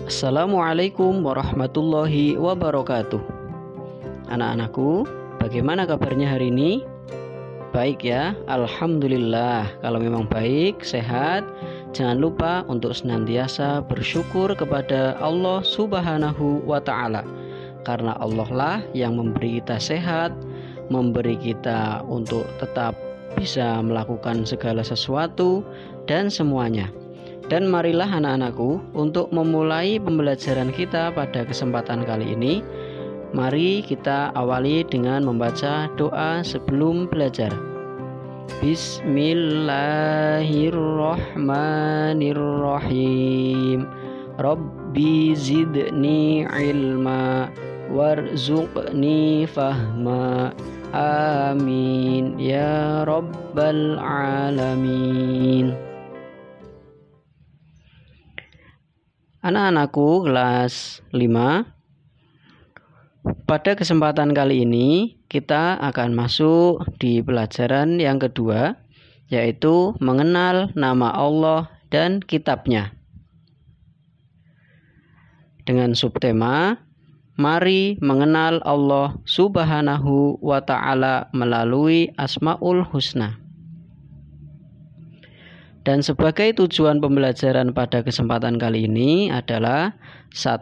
Assalamualaikum warahmatullahi wabarakatuh. Anak-anakku, bagaimana kabarnya hari ini? Baik ya, alhamdulillah. Kalau memang baik, sehat, jangan lupa untuk senantiasa bersyukur kepada Allah Subhanahu wa Ta'ala, karena Allah lah yang memberi kita sehat, memberi kita untuk tetap bisa melakukan segala sesuatu dan semuanya. Dan marilah anak-anakku, untuk memulai pembelajaran kita pada kesempatan kali ini, mari kita awali dengan membaca doa sebelum belajar. Bismillahirrahmanirrahim. Rabbi zidni ilma warzuqni fahma. Amin ya rabbal alamin. Anak-anakku kelas 5, pada kesempatan kali ini kita akan masuk di pelajaran yang kedua, yaitu mengenal nama Allah dan kitabnya. Dengan subtema, mari mengenal Allah Subhanahu wa Ta'ala melalui Asmaul Husna. Dan sebagai tujuan pembelajaran pada kesempatan kali ini adalah 1.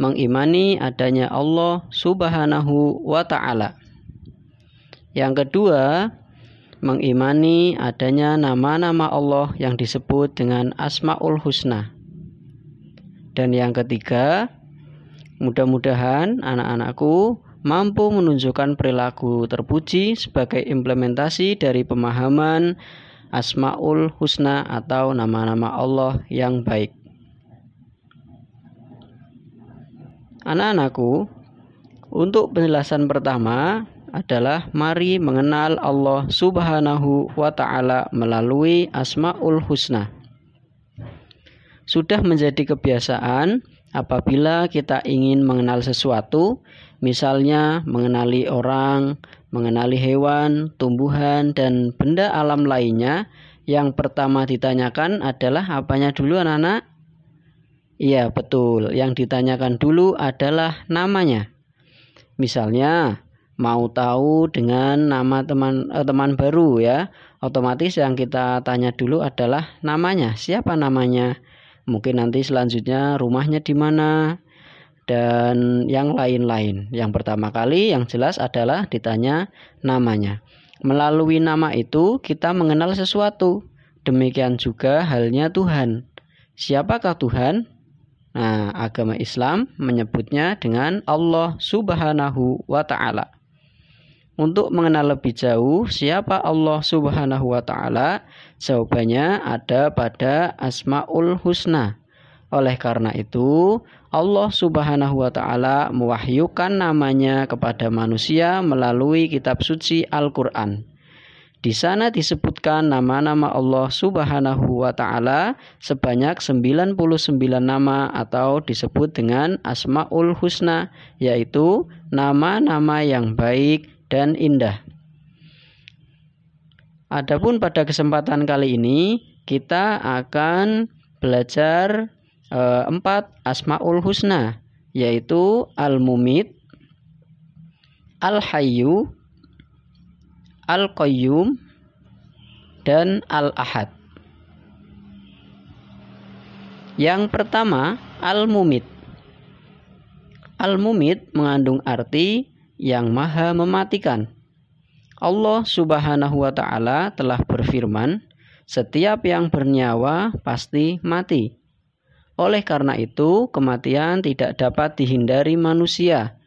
Mengimani adanya Allah Subhanahu wa Ta'ala. Yang kedua, mengimani adanya nama-nama Allah yang disebut dengan Asmaul Husna. Dan yang ketiga, mudah-mudahan anak-anakku mampu menunjukkan perilaku terpuji sebagai implementasi dari pemahaman Asmaul Husna atau nama-nama Allah yang baik. Anak-anakku, untuk penjelasan pertama adalah mari mengenal Allah Subhanahu wa Ta'ala melalui Asmaul Husna. Sudah menjadi kebiasaan apabila kita ingin mengenal sesuatu, misalnya mengenali orang, mengenali hewan, tumbuhan, dan benda alam lainnya, yang pertama ditanyakan adalah apanya dulu anak-anak? Iya betul, yang ditanyakan dulu adalah namanya. Misalnya mau tahu dengan nama teman baru ya, otomatis yang kita tanya dulu adalah namanya. Siapa namanya? Mungkin nanti selanjutnya rumahnya di mana, dan yang lain-lain. Yang pertama kali yang jelas adalah ditanya namanya. Melalui nama itu kita mengenal sesuatu. Demikian juga halnya Tuhan. Siapakah Tuhan? Nah, agama Islam menyebutnya dengan Allah Subhanahu wa Ta'ala. Untuk mengenal lebih jauh siapa Allah Subhanahu wa Ta'ala, jawabannya ada pada Asmaul Husna. Oleh karena itu, Allah Subhanahu wa Ta'ala mewahyukan namanya kepada manusia melalui kitab suci Al-Quran. Di sana disebutkan nama-nama Allah Subhanahu wa Ta'ala sebanyak 99 nama atau disebut dengan Asmaul Husna, yaitu nama-nama yang baik dan indah. Adapun pada kesempatan kali ini kita akan belajar 4 Asmaul Husna, yaitu Al-Mumit, Al-Hayyu, Al-Qayyum, dan Al-Ahad. Yang pertama, Al-Mumit. Al-Mumit mengandung arti yang maha mematikan. Allah Subhanahu wa Ta'ala telah berfirman, setiap yang bernyawa pasti mati. Oleh karena itu, kematian tidak dapat dihindari manusia.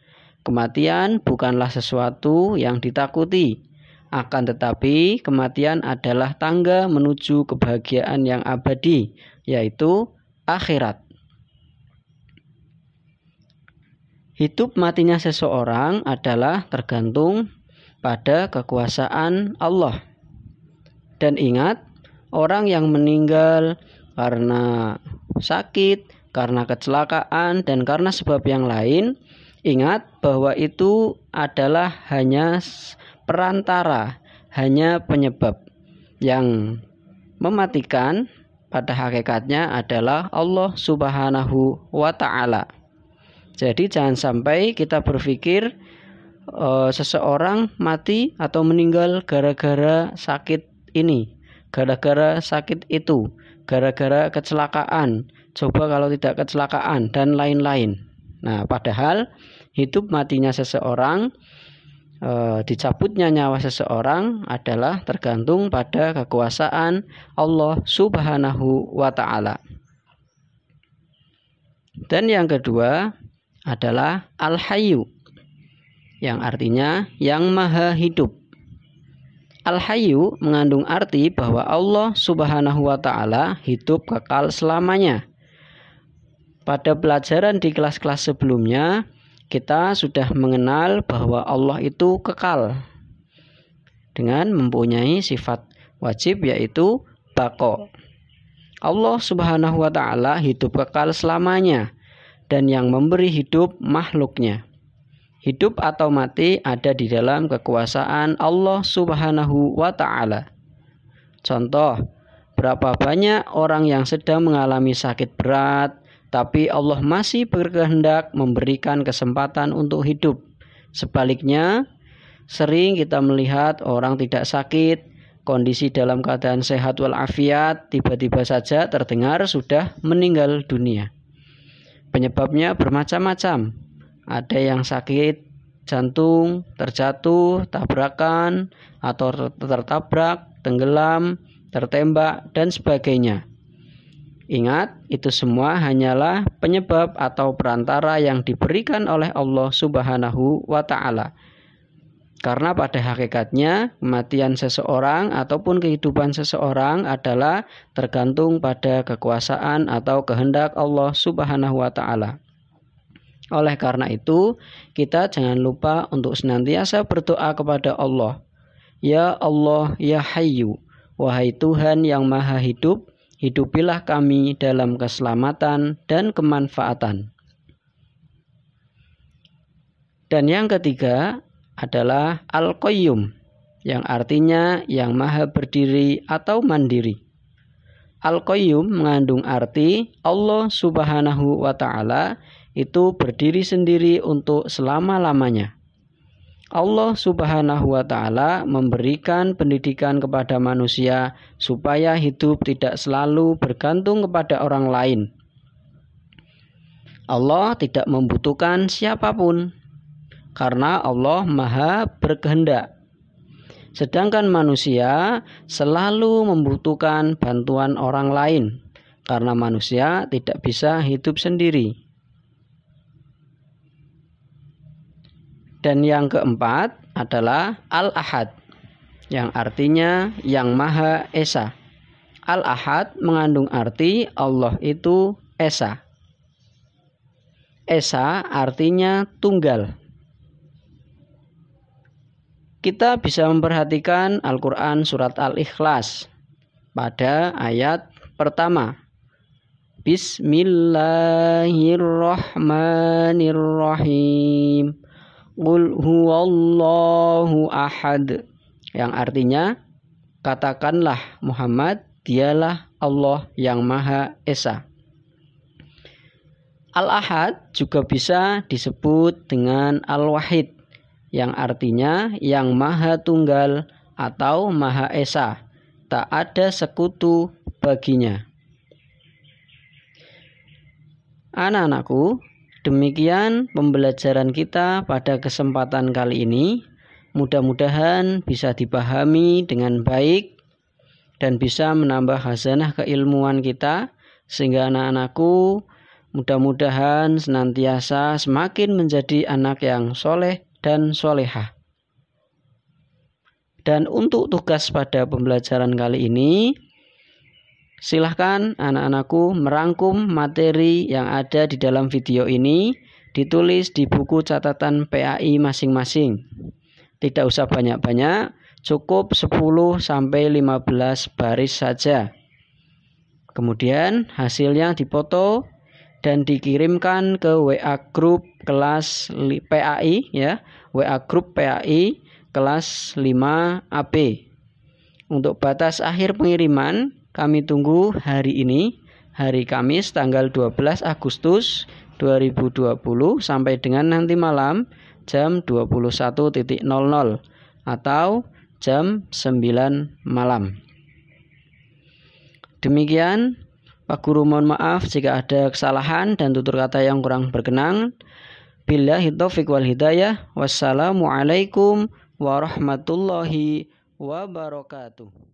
Kematian bukanlah sesuatu yang ditakuti. Akan tetapi, kematian adalah tangga menuju kebahagiaan yang abadi, yaitu akhirat. Hidup matinya seseorang adalah tergantung pada kekuasaan Allah. Dan ingat, orang yang meninggal karena sakit, karena kecelakaan, dan karena sebab yang lain, ingat bahwa itu adalah hanya perantara, hanya penyebab. Yang mematikan pada hakikatnya adalah Allah Subhanahu wa ta'ala. Jadi jangan sampai kita berpikir seseorang mati atau meninggal gara-gara sakit ini, gara-gara sakit itu, gara-gara kecelakaan, coba kalau tidak kecelakaan, dan lain-lain. Nah, padahal hidup matinya seseorang, dicabutnya nyawa seseorang adalah tergantung pada kekuasaan Allah Subhanahu wa ta'ala. Dan yang kedua adalah Al-Hayyu, yang artinya yang maha hidup. Al-Hayyu mengandung arti bahwa Allah Subhanahu wa ta'ala hidup kekal selamanya. Pada pelajaran di kelas-kelas sebelumnya, kita sudah mengenal bahwa Allah itu kekal dengan mempunyai sifat wajib, yaitu baqo. Allah Subhanahu wa ta'ala hidup kekal selamanya dan yang memberi hidup makhluknya. Hidup atau mati ada di dalam kekuasaan Allah Subhanahu wa ta'ala. Contoh, berapa banyak orang yang sedang mengalami sakit berat, tapi Allah masih berkehendak memberikan kesempatan untuk hidup. Sebaliknya, sering kita melihat orang tidak sakit, kondisi dalam keadaan sehat walafiat, tiba-tiba saja terdengar sudah meninggal dunia. Penyebabnya bermacam-macam. Ada yang sakit jantung, terjatuh, tabrakan, atau tertabrak, tenggelam, tertembak, dan sebagainya. Ingat, itu semua hanyalah penyebab atau perantara yang diberikan oleh Allah Subhanahu wa ta'ala. Karena pada hakikatnya kematian seseorang ataupun kehidupan seseorang adalah tergantung pada kekuasaan atau kehendak Allah Subhanahu wa ta'ala. Oleh karena itu, kita jangan lupa untuk senantiasa berdoa kepada Allah. Ya Allah, ya Hayyu, wahai Tuhan yang maha hidup, hidupilah kami dalam keselamatan dan kemanfaatan. Dan yang ketiga adalah Al-Qayyum, yang artinya yang maha berdiri atau mandiri. Al-Qayyum mengandung arti Allah Subhanahu wa ta'ala itu berdiri sendiri untuk selama-lamanya. Allah Subhanahu wa ta'ala memberikan pendidikan kepada manusia supaya hidup tidak selalu bergantung kepada orang lain. Allah tidak membutuhkan siapapun karena Allah maha berkehendak. Sedangkan manusia selalu membutuhkan bantuan orang lain karena manusia tidak bisa hidup sendiri. Dan yang keempat adalah Al-Ahad, yang artinya yang Maha Esa. Al-Ahad mengandung arti Allah itu Esa. Esa artinya tunggal. Kita bisa memperhatikan Al-Quran surat Al-Ikhlas pada ayat pertama. Bismillahirrahmanirrahim. Qul huwallahu ahad, yang artinya katakanlah Muhammad, dialah Allah yang Maha Esa. Al-Ahad juga bisa disebut dengan Al-Wahid, yang artinya yang Maha Tunggal atau Maha Esa, tak ada sekutu baginya. Anak-anakku, demikian pembelajaran kita pada kesempatan kali ini. Mudah-mudahan bisa dipahami dengan baik dan bisa menambah khazanah keilmuan kita, sehingga anak-anakku mudah-mudahan senantiasa semakin menjadi anak yang soleh dan solehah. Dan untuk tugas pada pembelajaran kali ini, silahkan anak-anakku merangkum materi yang ada di dalam video ini, ditulis di buku catatan PAI masing-masing. Tidak usah banyak-banyak, cukup 10-15 baris saja. Kemudian hasilnya dipoto dan dikirimkan ke WA grup kelas PAI, ya, WA grup PAI kelas 5 AB. Untuk batas akhir pengiriman kami tunggu hari ini, hari Kamis tanggal 12 Agustus 2020 sampai dengan nanti malam jam 21.00 atau jam 9 malam. Demikian, Pak Guru mohon maaf jika ada kesalahan dan tutur kata yang kurang berkenan. Billahi taufiq wal hidayah. Wassalamualaikum warahmatullahi wabarakatuh.